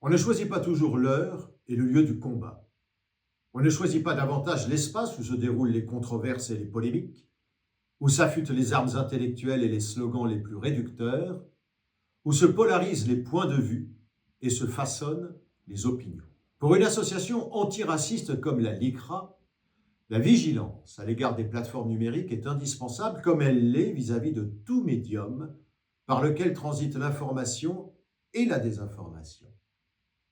On ne choisit pas toujours l'heure et le lieu du combat. On ne choisit pas davantage l'espace où se déroulent les controverses et les polémiques, où s'affûtent les armes intellectuelles et les slogans les plus réducteurs, où se polarisent les points de vue et se façonnent les opinions. Pour une association antiraciste comme la LICRA, la vigilance à l'égard des plateformes numériques est indispensable comme elle l'est vis-à-vis de tout médium par lequel transite l'information et la désinformation.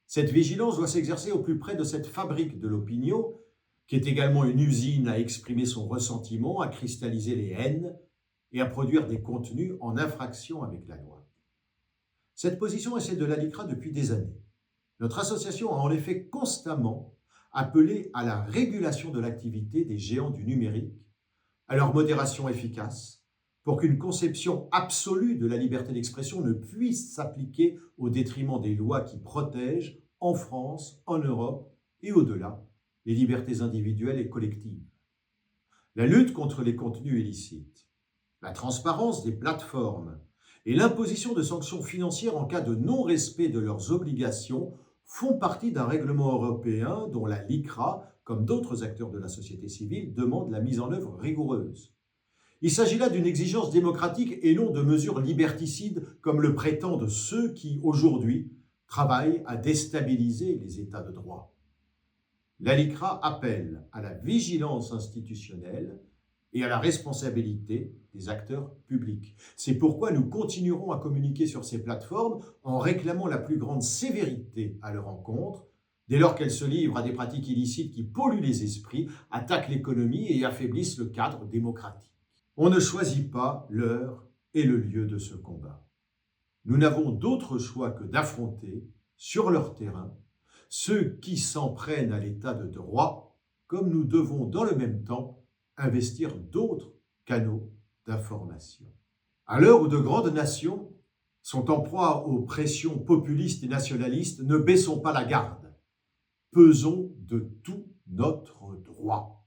Cette vigilance doit s'exercer au plus près de cette fabrique de l'opinion, qui est également une usine à exprimer son ressentiment, à cristalliser les haines et à produire des contenus en infraction avec la loi. Cette position est celle de la LICRA depuis des années. Notre association a en effet constamment appelé à la régulation de l'activité des géants du numérique, à leur modération efficace, pour qu'une conception absolue de la liberté d'expression ne puisse s'appliquer au détriment des lois qui protègent, en France, en Europe et au-delà, les libertés individuelles et collectives. La lutte contre les contenus illicites, la transparence des plateformes et l'imposition de sanctions financières en cas de non-respect de leurs obligations font partie d'un règlement européen dont la LICRA, comme d'autres acteurs de la société civile, demande la mise en œuvre rigoureuse. Il s'agit là d'une exigence démocratique et non de mesures liberticides comme le prétendent ceux qui, aujourd'hui, travaillent à déstabiliser les États de droit. La LICRA appelle à la vigilance institutionnelle et à la responsabilité des acteurs publics. C'est pourquoi nous continuerons à communiquer sur ces plateformes en réclamant la plus grande sévérité à leur encontre, dès lors qu'elles se livrent à des pratiques illicites qui polluent les esprits, attaquent l'économie et affaiblissent le cadre démocratique. On ne choisit pas l'heure et le lieu de ce combat. Nous n'avons d'autre choix que d'affronter, sur leur terrain, ceux qui s'en prennent à l'état de droit, comme nous devons dans le même temps investir d'autres canaux d'information. À l'heure où de grandes nations sont en proie aux pressions populistes et nationalistes, ne baissons pas la garde. Pesons de tout notre droit.